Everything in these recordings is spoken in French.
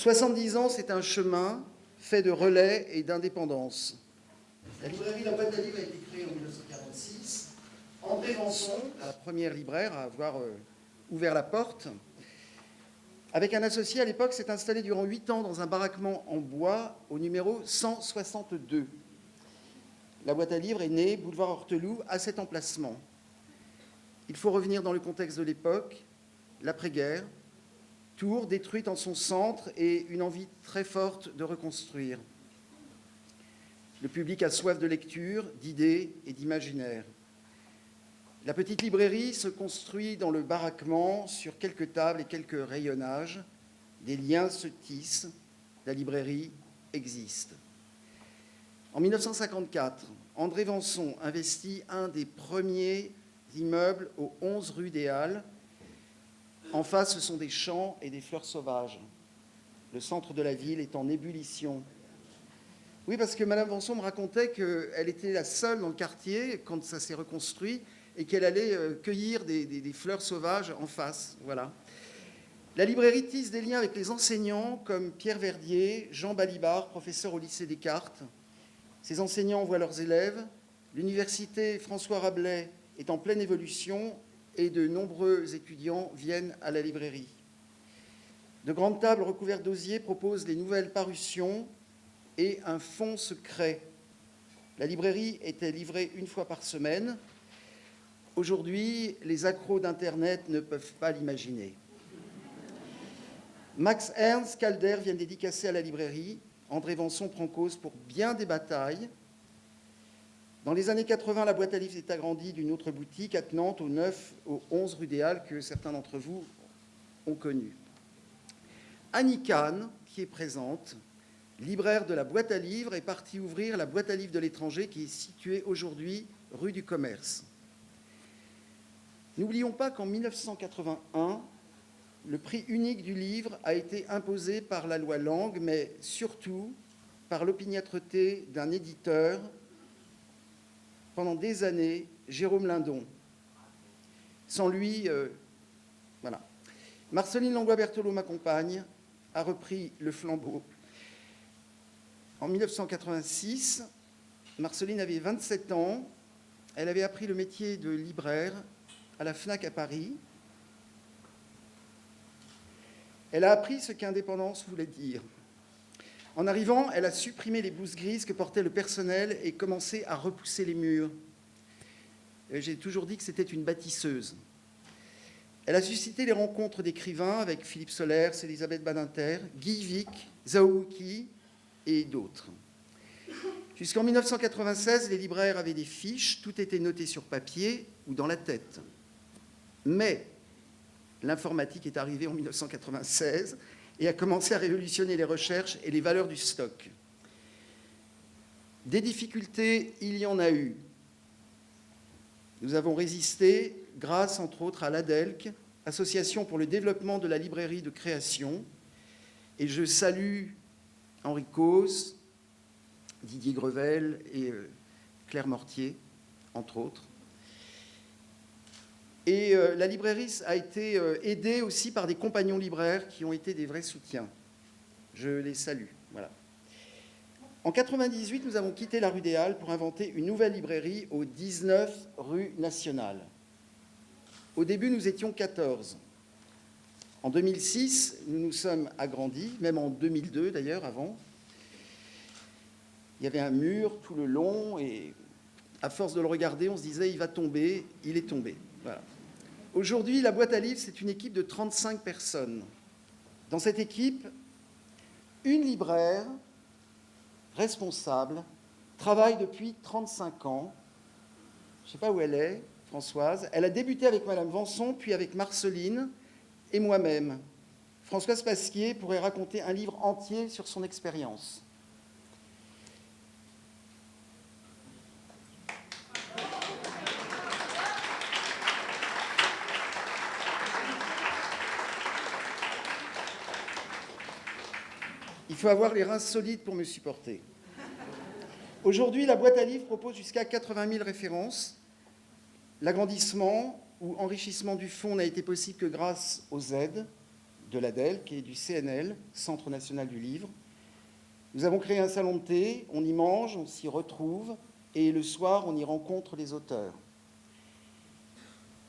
70 ans, c'est un chemin fait de relais et d'indépendance. La librairie La Boîte à Livres a été créée en 1946. André Vanson, la première libraire à avoir ouvert la porte, avec un associé à l'époque, s'est installé durant 8 ans dans un baraquement en bois au numéro 162. La Boîte à Livres est née, boulevard Horteloup, à cet emplacement. Il faut revenir dans le contexte de l'époque, l'après-guerre, Tours détruite en son centre et une envie très forte de reconstruire. Le public a soif de lecture, d'idées et d'imaginaire. La petite librairie se construit dans le baraquement sur quelques tables et quelques rayonnages. Des liens se tissent, la librairie existe. En 1954, André Vanson investit un des premiers immeubles au 11 rue des Halles. En face, ce sont des champs et des fleurs sauvages. Le centre de la ville est en ébullition. Oui, parce que Madame Vanson me racontait qu'elle était la seule dans le quartier, quand ça s'est reconstruit, et qu'elle allait cueillir des fleurs sauvages en face. Voilà. La librairie tisse des liens avec les enseignants comme Pierre Verdier, Jean Balibar, professeur au lycée Descartes. Ces enseignants voient leurs élèves. L'université François Rabelais est en pleine évolution et de nombreux étudiants viennent à la librairie. De grandes tables recouvertes d'osier proposent les nouvelles parutions et un fonds secret. La librairie était livrée une fois par semaine. Aujourd'hui, les accros d'Internet ne peuvent pas l'imaginer. Max Ernst Calder vient dédicacer à la librairie. André Vanson prend cause pour bien des batailles. Dans les années 80, la Boîte à Livres s'est agrandie d'une autre boutique à Nantes, au 9, au 11 rue des Halles, que certains d'entre vous ont connu. Annie Kahn, qui est présente, libraire de la Boîte à Livres, est partie ouvrir la Boîte à Livres de l'étranger, qui est située aujourd'hui rue du Commerce. N'oublions pas qu'en 1981, le prix unique du livre a été imposé par la loi Lang, mais surtout par l'opiniâtreté d'un éditeur, pendant des années, Jérôme Lindon. Sans lui, voilà. Marceline Langlois-Berthelot, ma compagne, a repris le flambeau. En 1986, Marceline avait 27 ans. Elle avait appris le métier de libraire à la FNAC à Paris. Elle a appris ce qu'indépendance voulait dire. En arrivant, elle a supprimé les blouses grises que portait le personnel et commencé à repousser les murs. J'ai toujours dit que c'était une bâtisseuse. Elle a suscité les rencontres d'écrivains avec Philippe Solers, Elisabeth Badinter, Guy Vic, Zhao Wuqi et d'autres. Jusqu'en 1996, les libraires avaient des fiches, tout était noté sur papier ou dans la tête. Mais l'informatique est arrivée en 1996 et a commencé à révolutionner les recherches et les valeurs du stock. Des difficultés, il y en a eu. Nous avons résisté grâce, entre autres, à l'ADELC, Association pour le développement de la librairie de création. Et je salue Henri Causse, Didier Grevel et Claire Mortier, entre autres. Et la librairie a été aidée aussi par des compagnons libraires qui ont été des vrais soutiens. Je les salue. Voilà. En 1998, nous avons quitté la rue des Halles pour inventer une nouvelle librairie au 19 rue Nationale. Au début, nous étions 14. En 2006, nous nous sommes agrandis, même en 2002 d'ailleurs, avant. Il y avait un mur tout le long et à force de le regarder, on se disait il va tomber, il est tombé. Voilà. Aujourd'hui, la Boîte à Livres, c'est une équipe de 35 personnes. Dans cette équipe, une libraire responsable travaille depuis 35 ans. Je ne sais pas où elle est, Françoise. Elle a débuté avec Madame Vanson, puis avec Marceline et moi-même. Françoise Pasquier pourrait raconter un livre entier sur son expérience. Il faut avoir les reins solides pour me supporter. Aujourd'hui, la Boîte à Livres propose jusqu'à 80 000 références. L'agrandissement ou enrichissement du fonds n'a été possible que grâce aux aides de l'ADELC et du CNL, Centre national du livre. Nous avons créé un salon de thé, on y mange, on s'y retrouve, et le soir, on y rencontre les auteurs.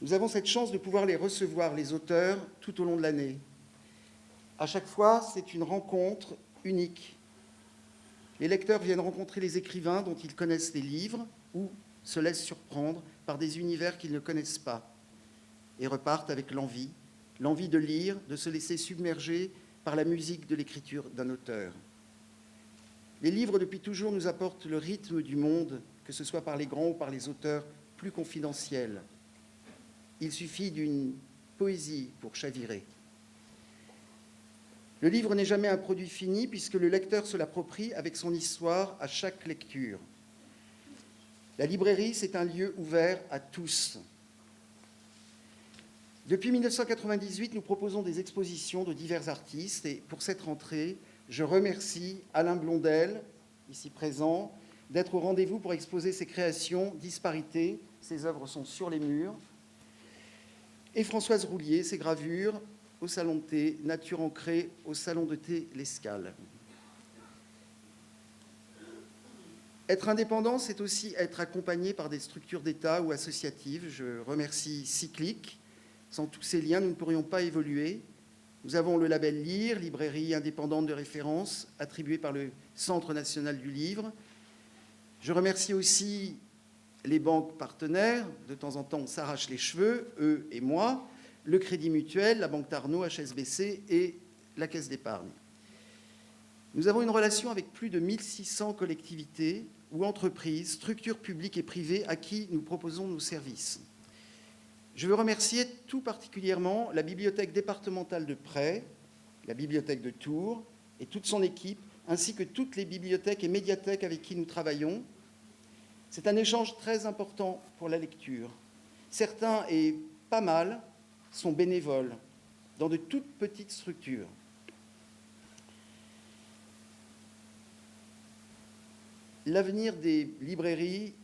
Nous avons cette chance de pouvoir les recevoir, les auteurs, tout au long de l'année. À chaque fois, c'est une rencontre unique. Les lecteurs viennent rencontrer les écrivains dont ils connaissent les livres ou se laissent surprendre par des univers qu'ils ne connaissent pas et repartent avec l'envie de lire, de se laisser submerger par la musique de l'écriture d'un auteur. Les livres, depuis toujours, nous apportent le rythme du monde, que ce soit par les grands ou par les auteurs plus confidentiels. Il suffit d'une poésie pour chavirer. Le livre n'est jamais un produit fini puisque le lecteur se l'approprie avec son histoire à chaque lecture. La librairie, c'est un lieu ouvert à tous. Depuis 1998, nous proposons des expositions de divers artistes et pour cette rentrée, je remercie Alain Blondel, ici présent, d'être au rendez-vous pour exposer ses créations Disparité. Ses œuvres sont sur les murs. Et Françoise Roulier, ses gravures au salon de thé, Nature ancrée au salon de thé L'Escale. Être indépendant, c'est aussi être accompagné par des structures d'État ou associatives. Je remercie Cyclique. Sans tous ces liens, nous ne pourrions pas évoluer. Nous avons le label LIRE, librairie indépendante de référence, attribué par le Centre national du livre. Je remercie aussi les banques partenaires. De temps en temps, on s'arrache les cheveux, eux et moi. Le Crédit Mutuel, la Banque Tarnot, HSBC et la Caisse d'épargne. Nous avons une relation avec plus de 1600 collectivités ou entreprises, structures publiques et privées à qui nous proposons nos services. Je veux remercier tout particulièrement la bibliothèque départementale de Presles, la bibliothèque de Tours et toute son équipe, ainsi que toutes les bibliothèques et médiathèques avec qui nous travaillons. C'est un échange très important pour la lecture. Certains, et pas mal, sont bénévoles dans de toutes petites structures. L'avenir des librairies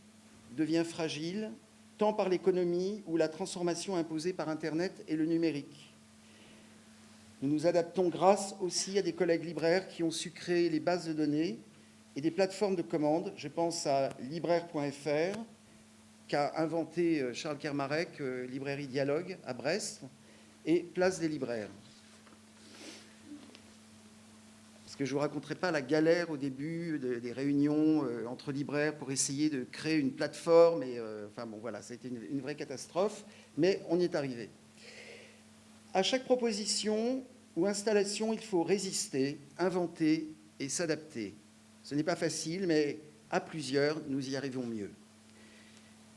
devient fragile, tant par l'économie ou la transformation imposée par Internet et le numérique. Nous nous adaptons grâce aussi à des collègues libraires qui ont su créer les bases de données et des plateformes de commande. Je pense à libraire.fr, qu'a inventé Charles Kermarek, Librairie Dialogue à Brest, et Place des libraires. Parce que je ne vous raconterai pas la galère au début des réunions entre libraires pour essayer de créer une plateforme. Et, enfin bon, voilà, ça a été une vraie catastrophe, mais on y est arrivé. À chaque proposition ou installation, il faut résister, inventer et s'adapter. Ce n'est pas facile, mais à plusieurs, nous y arrivons mieux.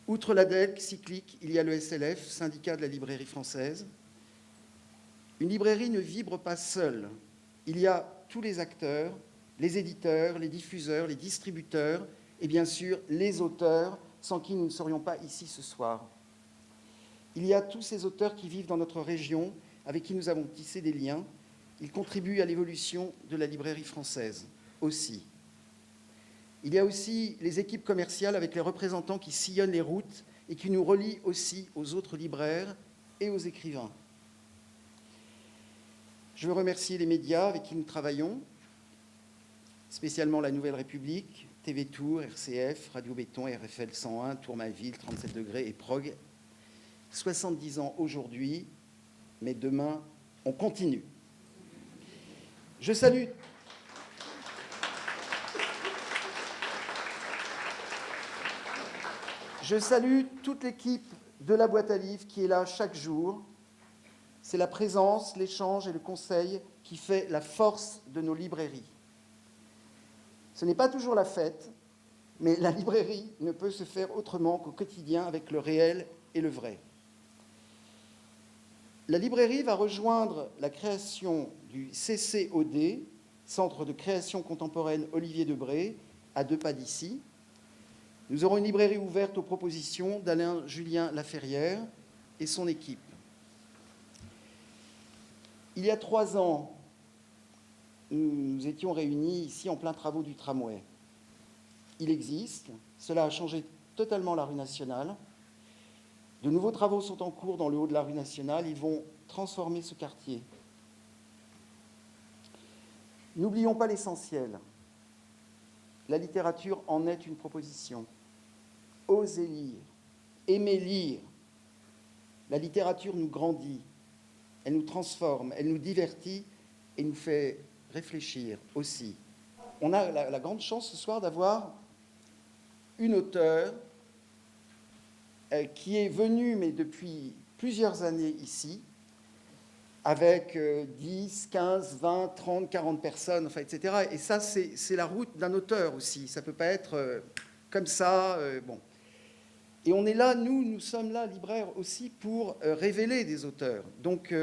Outre l'ADELC, Cyclique, il y a le SLF, syndicat de la librairie française. Une librairie ne vibre pas seule. Il y a tous les acteurs, les éditeurs, les diffuseurs, les distributeurs et bien sûr les auteurs sans qui nous ne serions pas ici ce soir. Il y a tous ces auteurs qui vivent dans notre région, avec qui nous avons tissé des liens. Ils contribuent à l'évolution de la librairie française aussi. Il y a aussi les équipes commerciales avec les représentants qui sillonnent les routes et qui nous relient aussi aux autres libraires et aux écrivains. Je veux remercier les médias avec qui nous travaillons, spécialement la Nouvelle République, TV Tour, RCF, Radio Béton, RFL 101, Tourmaville, 37 degrés et Prog. 70 ans aujourd'hui, mais demain, on continue. Je salue toute l'équipe de la boîte à livres qui est là chaque jour. C'est la présence, l'échange et le conseil qui fait la force de nos librairies. Ce n'est pas toujours la fête, mais la librairie ne peut se faire autrement qu'au quotidien avec le réel et le vrai. La librairie va rejoindre la création du CCOD, Centre de création contemporaine Olivier Debré, à 2 pas d'ici. Nous aurons une librairie ouverte aux propositions d'Alain-Julien Laferrière et son équipe. Il y a 3 ans, nous étions réunis ici en plein travaux du tramway. Il existe, cela a changé totalement la rue nationale. De nouveaux travaux sont en cours dans le haut de la rue nationale, ils vont transformer ce quartier. N'oublions pas l'essentiel. La littérature en est une proposition. Osez lire, aimez lire. La littérature nous grandit, elle nous transforme, elle nous divertit et nous fait réfléchir aussi. On a la grande chance ce soir d'avoir une auteure qui est venue, mais depuis plusieurs années ici, avec 10, 15, 20, 30, 40 personnes, enfin, etc. Et ça, c'est la route d'un auteur aussi. Ça ne peut pas être comme ça. Bon. Et on est là, nous sommes là, libraires aussi, pour révéler des auteurs. Donc,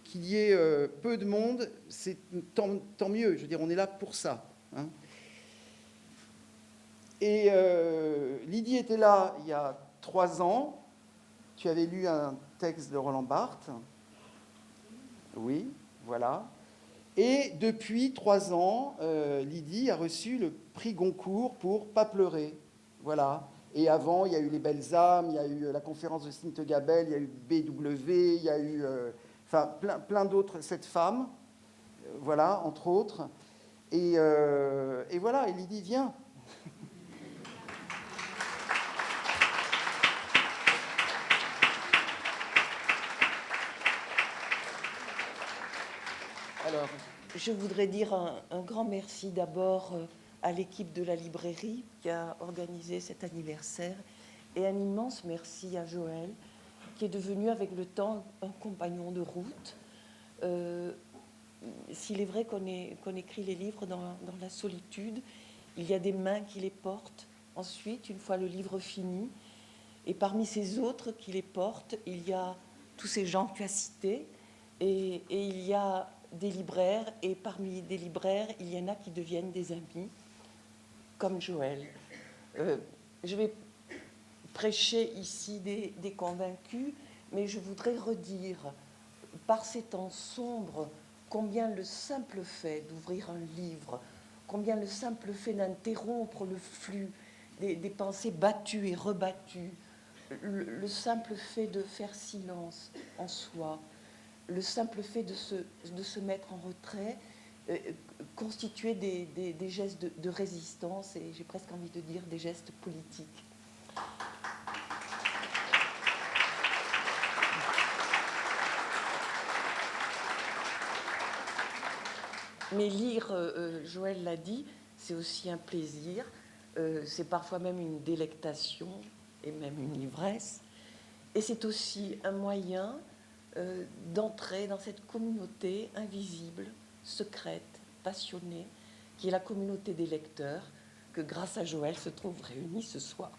qu'il y ait peu de monde, c'est tant mieux. Je veux dire, on est là pour ça. Hein. Et Lydie était là il y a 3 ans. Tu avais lu un texte de Roland Barthes. Oui, voilà. Et depuis 3 ans, Lydie a reçu le prix Goncourt pour Pas pleurer. Voilà. Et avant, il y a eu les Belles âmes, il y a eu la conférence de Sinte Gabel, il y a eu BW, il y a eu enfin, plein d'autres, cette femme, voilà, entre autres. Et voilà, et Lydie vient. Alors, je voudrais dire un grand merci d'abord à l'équipe de la librairie qui a organisé cet anniversaire et un immense merci à Joël qui est devenu avec le temps un compagnon de route. S'il est vrai qu'on écrit les livres dans la solitude, il y a des mains qui les portent ensuite, une fois le livre fini. Et parmi ces autres qui les portent, il y a tous ces gens que tu as cités et il y a des libraires, et parmi des libraires, il y en a qui deviennent des amis, comme Joël. Je vais prêcher ici des convaincus, mais je voudrais redire, par ces temps sombres, combien le simple fait d'ouvrir un livre, combien le simple fait d'interrompre le flux des pensées battues et rebattues, le simple fait de faire silence en soi, le simple fait de se mettre en retrait, constituait des gestes de résistance et j'ai presque envie de dire des gestes politiques. Mais lire, Joël l'a dit, c'est aussi un plaisir, c'est parfois même une délectation et même une ivresse. Et c'est aussi un moyen d'entrer dans cette communauté invisible, secrète, passionnée, qui est la communauté des lecteurs, que grâce à Joël se trouve réunie ce soir.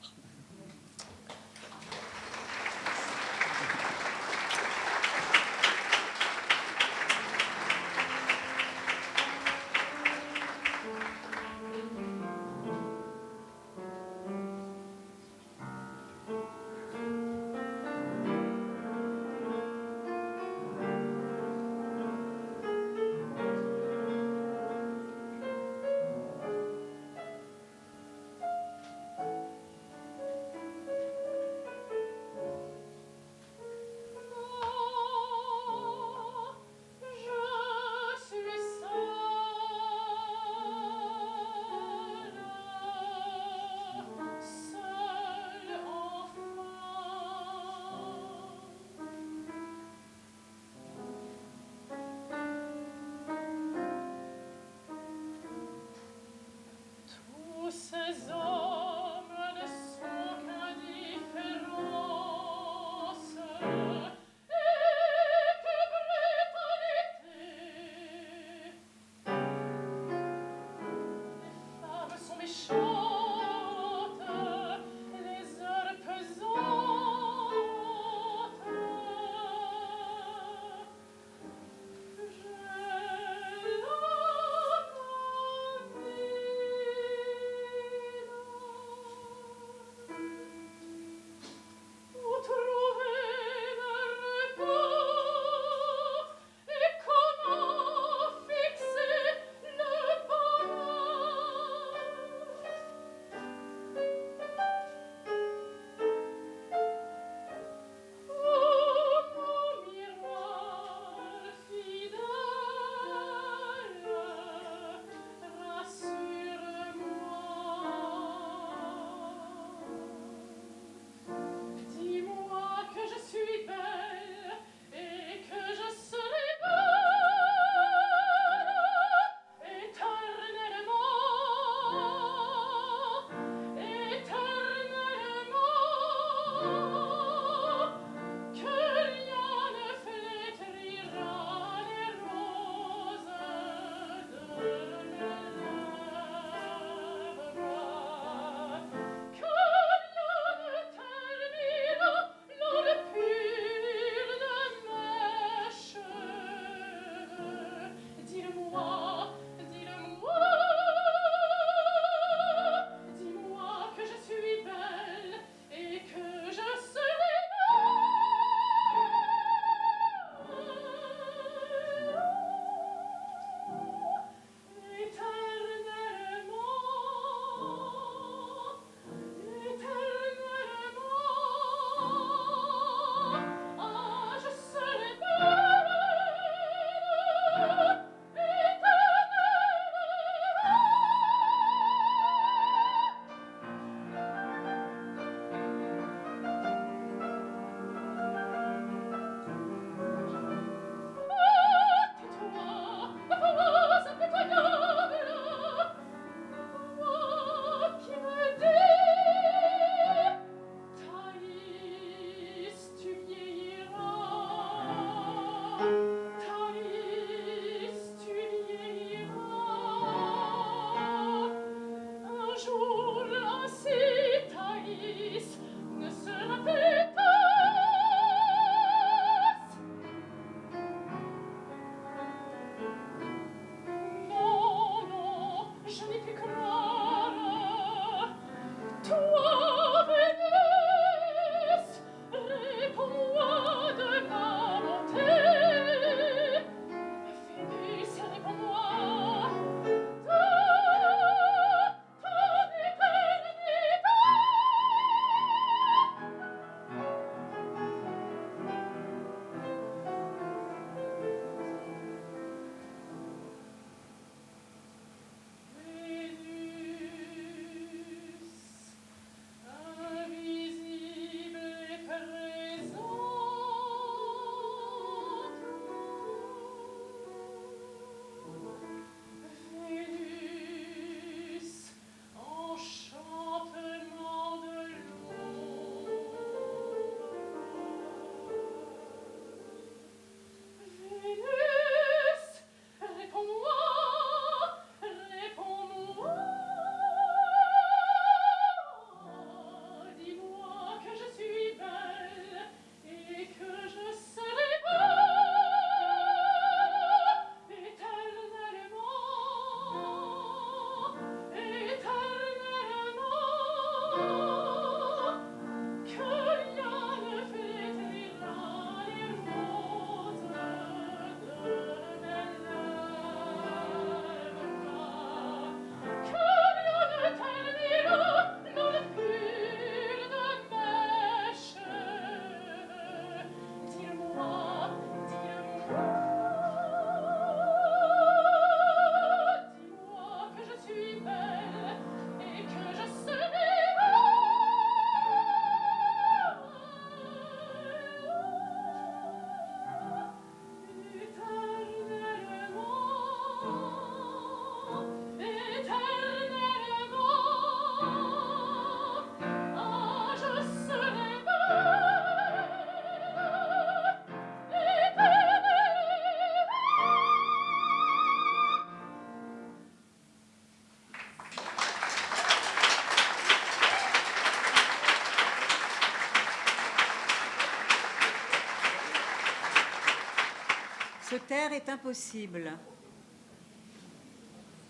Se taire est impossible.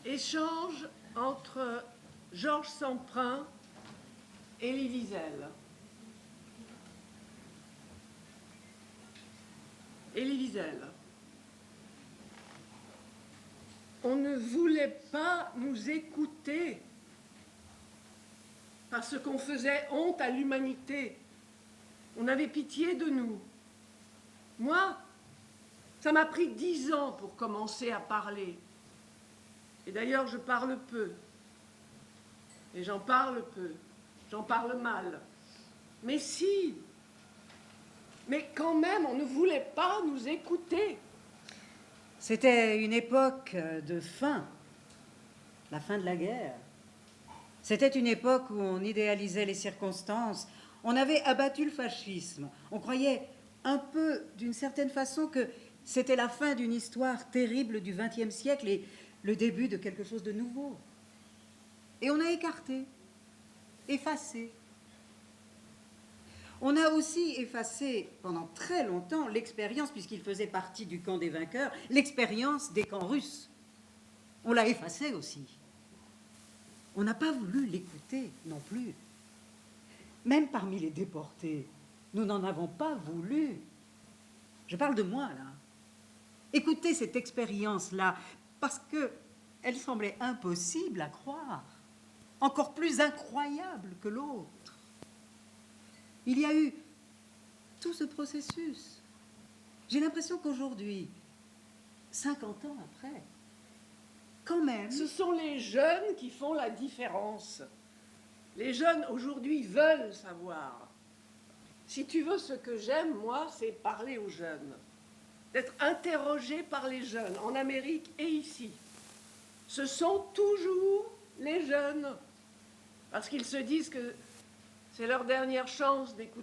Échange entre Georges Semprin et Elie Wiesel. Elie Wiesel. On ne voulait pas nous écouter parce qu'on faisait honte à l'humanité. On avait pitié de nous. Moi, ça m'a pris 10 ans pour commencer à parler. Et d'ailleurs, je parle peu. Et j'en parle peu. J'en parle mal. Mais si. Mais quand même, on ne voulait pas nous écouter. C'était une époque de fin, la fin de la guerre. C'était une époque où on idéalisait les circonstances. On avait abattu le fascisme. On croyait un peu, d'une certaine façon, que c'était la fin d'une histoire terrible du XXe siècle et le début de quelque chose de nouveau. Et on a écarté, effacé. On a aussi effacé pendant très longtemps l'expérience, puisqu'il faisait partie du camp des vainqueurs, l'expérience des camps russes. On l'a effacé aussi. On n'a pas voulu l'écouter non plus. Même parmi les déportés, nous n'en avons pas voulu. Je parle de moi, là. Écoutez cette expérience-là, parce qu'elle semblait impossible à croire, encore plus incroyable que l'autre. Il y a eu tout ce processus. J'ai l'impression qu'aujourd'hui, 50 ans après, quand même... Ce sont les jeunes qui font la différence. Les jeunes, aujourd'hui, veulent savoir. Si tu veux, ce que j'aime, moi, c'est parler aux jeunes. D'être interrogé par les jeunes, en Amérique et ici. Ce sont toujours les jeunes. Parce qu'ils se disent que c'est leur dernière chance d'écouter